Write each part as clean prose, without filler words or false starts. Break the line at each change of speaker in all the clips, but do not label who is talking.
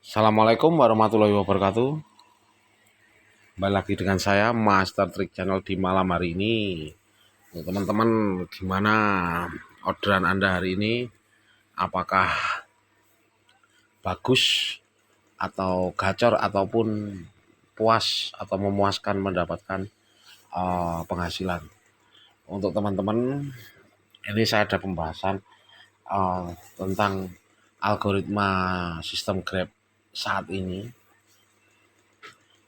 Assalamualaikum warahmatullahi wabarakatuh. Kembali lagi dengan saya Master Trick Channel di malam hari ini. Teman-teman, gimana orderan Anda hari ini? Apakah bagus atau gacor ataupun puas atau memuaskan mendapatkan penghasilan? Untuk teman-teman, ini saya ada pembahasan tentang algoritma sistem Grab saat ini.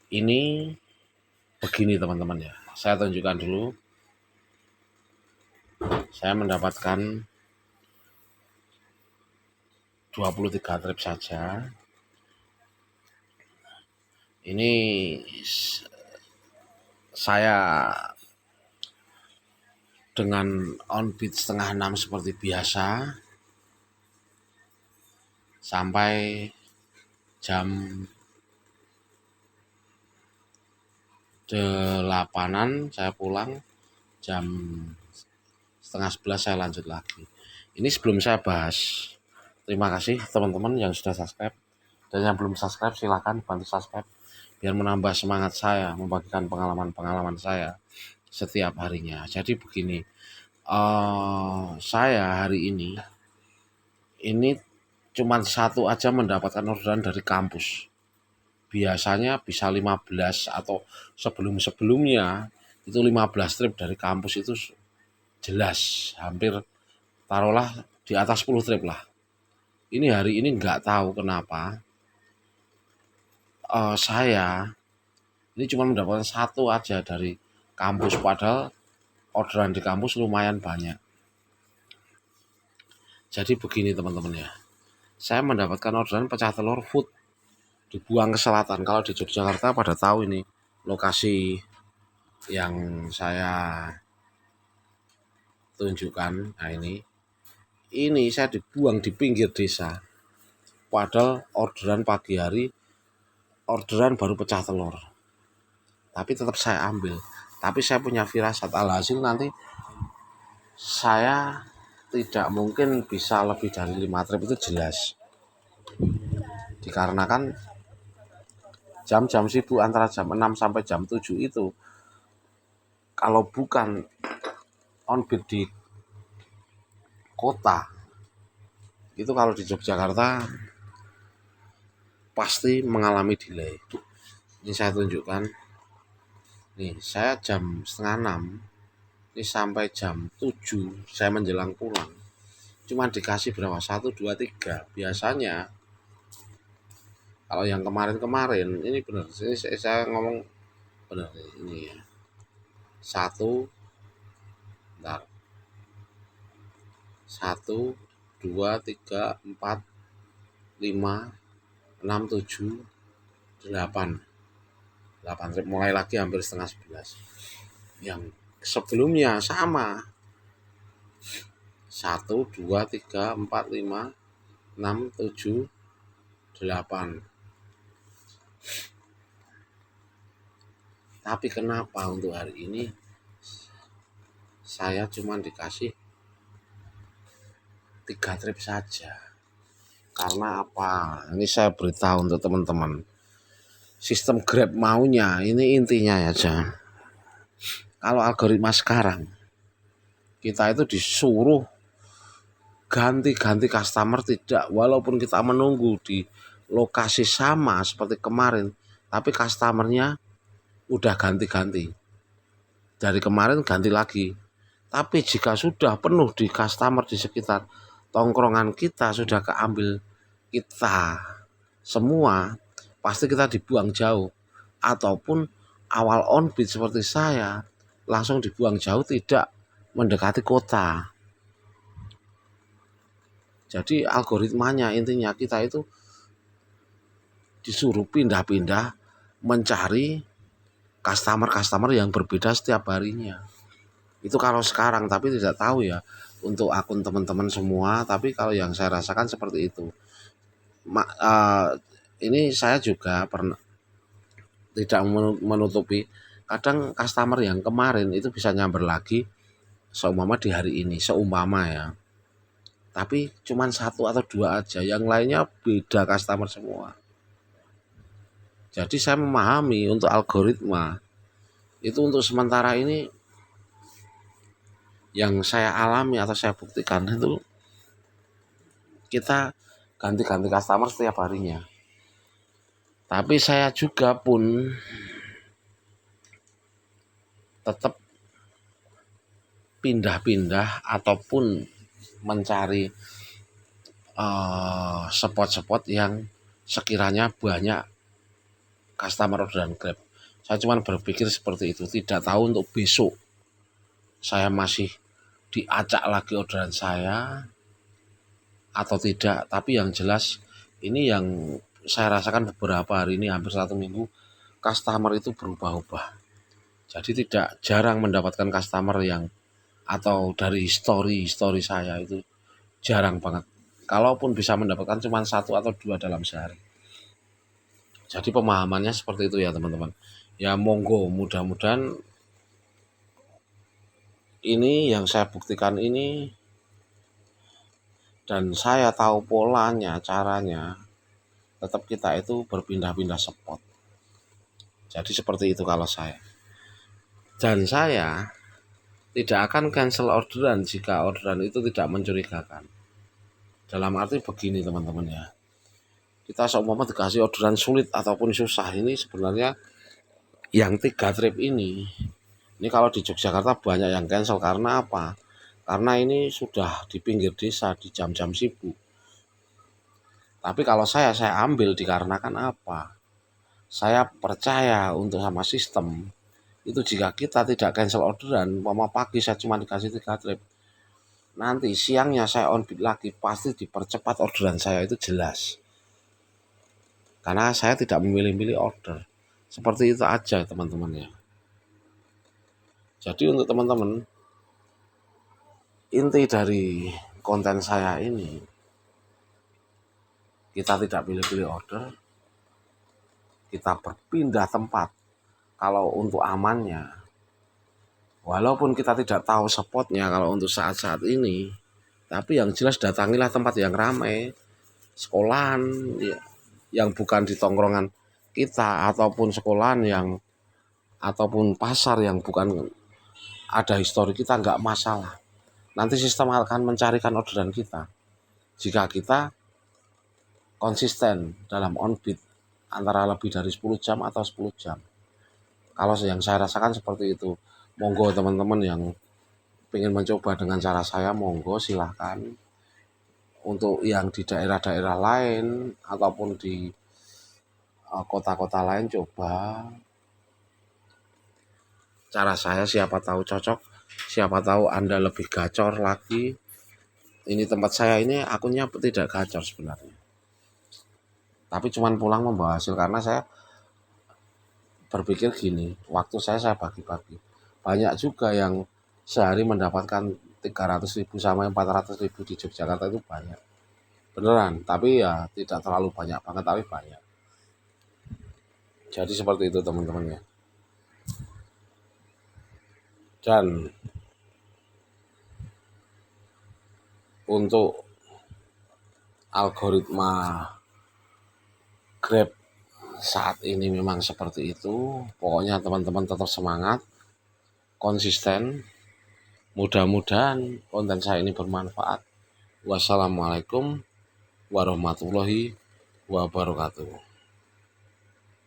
Ini begini teman-teman ya, saya tunjukkan dulu. Saya mendapatkan 23 trip saja. Ini saya dengan on beat setengah 6 seperti biasa sampai jam 8-an saya pulang, jam setengah 11 saya lanjut lagi. Ini sebelum saya bahas, terima kasih teman-teman yang sudah subscribe, dan yang belum subscribe silahkan bantu subscribe biar menambah semangat saya membagikan pengalaman-pengalaman saya setiap harinya. Jadi begini, saya hari ini cuma satu aja mendapatkan orderan dari kampus. Biasanya bisa 15 atau sebelum-sebelumnya itu 15 trip dari kampus itu jelas hampir taruhlah di atas 10 trip lah. Ini hari ini nggak tahu kenapa saya ini cuma mendapatkan satu aja dari kampus, padahal orderan di kampus lumayan banyak. Jadi begini teman-teman ya, saya mendapatkan orderan pecah telur food dibuang ke selatan. Kalau di Yogyakarta pada tahu ini lokasi yang saya tunjukkan. Nah ini saya dibuang di pinggir desa, padahal orderan pagi hari, orderan baru pecah telur, tapi tetap saya ambil. Tapi saya punya firasat, alhasil nanti saya tidak mungkin bisa lebih dari 5 trip itu jelas, dikarenakan jam-jam sibuk antara jam 6 sampai jam 7 itu kalau bukan on beat di kota itu, kalau di Yogyakarta pasti mengalami delay. Ini saya tunjukkan nih, saya jam setengah 6 ini sampai jam 7 saya menjelang pulang cuma dikasih berapa, 1, 2, 3. Biasanya kalau yang kemarin-kemarin ini benar, ini saya ngomong benar ini ya, 1, bentar, 1, 2, 3, 4, 5, 6, 7, 8 trip, mulai lagi hampir setengah 11. Yang sebelumnya sama, 1, 2, 3, 4, 5, 6, 7, 8. Tapi kenapa untuk hari ini saya cuma dikasih 3 trip saja? Karena apa? Ini saya beritahu untuk teman-teman. Sistem Grab maunya, ini intinya aja. Kalau algoritma sekarang, kita itu disuruh ganti-ganti customer tidak, walaupun kita menunggu di lokasi sama seperti kemarin, tapi customernya udah ganti-ganti. Dari kemarin ganti lagi. Tapi jika sudah penuh di customer di sekitar tongkrongan kita, sudah keambil kita semua, pasti kita dibuang jauh. Ataupun awal on beat seperti saya, langsung dibuang jauh, tidak mendekati kota. Jadi algoritmanya intinya kita itu disuruh pindah-pindah mencari customer-customer yang berbeda setiap harinya. Itu kalau sekarang, tapi tidak tahu ya untuk akun teman-teman semua, tapi kalau yang saya rasakan seperti itu. Ini saya juga pernah tidak menutupi, kadang customer yang kemarin itu bisa nyamber lagi seumpama di hari ini, seumpama ya. Tapi cuman 1 atau 2 aja, yang lainnya beda customer semua. Jadi saya memahami untuk algoritma itu untuk sementara ini yang saya alami atau saya buktikan itu kita ganti-ganti customer setiap harinya. Tapi saya juga pun tetap pindah-pindah ataupun mencari spot-spot yang sekiranya banyak customer orderan Grab. Saya cuma berpikir seperti itu, tidak tahu untuk besok saya masih diacak lagi orderan saya atau tidak. Tapi yang jelas ini yang saya rasakan beberapa hari ini, hampir 1 minggu, customer itu berubah-ubah. Jadi tidak jarang mendapatkan customer yang atau dari story saya itu jarang banget. Kalaupun bisa mendapatkan cuma 1 atau 2 dalam sehari. Jadi pemahamannya seperti itu ya teman-teman. Ya monggo, mudah-mudahan ini yang saya buktikan ini dan saya tahu polanya, caranya, tetap kita itu berpindah-pindah spot. Jadi seperti itu kalau saya. Dan saya tidak akan cancel orderan jika orderan itu tidak mencurigakan. Dalam arti begini teman-teman ya. Kita seumpama dikasih orderan sulit ataupun susah ini sebenarnya yang 3 trip ini kalau di Yogyakarta banyak yang cancel karena apa? Karena ini sudah di pinggir desa di jam-jam sibuk. Tapi kalau saya ambil dikarenakan apa? Saya percaya untuk sama sistem itu jika kita tidak cancel orderan, umpama pagi saya cuma dikasih 3 trip, nanti siangnya saya on bid lagi pasti dipercepat orderan saya itu jelas. Karena saya tidak memilih-milih order. Seperti itu aja teman-teman ya. Jadi untuk teman-teman, inti dari konten saya ini, kita tidak pilih-pilih order, kita berpindah tempat. Kalau untuk amannya, walaupun kita tidak tahu spotnya kalau untuk saat-saat ini, tapi yang jelas datangilah tempat yang ramai, sekolahan ya, yang bukan di tongkrongan kita, ataupun sekolahan yang ataupun pasar yang bukan ada histori kita, nggak masalah. Nanti sistem akan mencarikan orderan kita jika kita konsisten dalam on bid antara lebih dari 10 jam atau 10 jam. Kalau yang saya rasakan seperti itu. Monggo teman-teman yang ingin mencoba dengan cara saya, monggo silahkan. Untuk yang di daerah-daerah lain ataupun di kota-kota lain, coba cara saya, siapa tahu cocok, siapa tahu Anda lebih gacor lagi. Ini tempat saya ini akunnya tidak gacor sebenarnya, tapi cuman pulang membawa hasil karena saya berpikir gini, waktu saya bagi-bagi. Banyak juga yang sehari mendapatkan 300.000 sama 400.000 di Yogyakarta itu banyak. Beneran, tapi ya tidak terlalu banyak banget, tapi banyak. Jadi seperti itu teman-teman ya. Dan untuk algoritma Grab saat ini memang seperti itu. Pokoknya teman-teman tetap semangat, konsisten. Mudah-mudahan konten saya ini bermanfaat. Wassalamualaikum warahmatullahi wabarakatuh.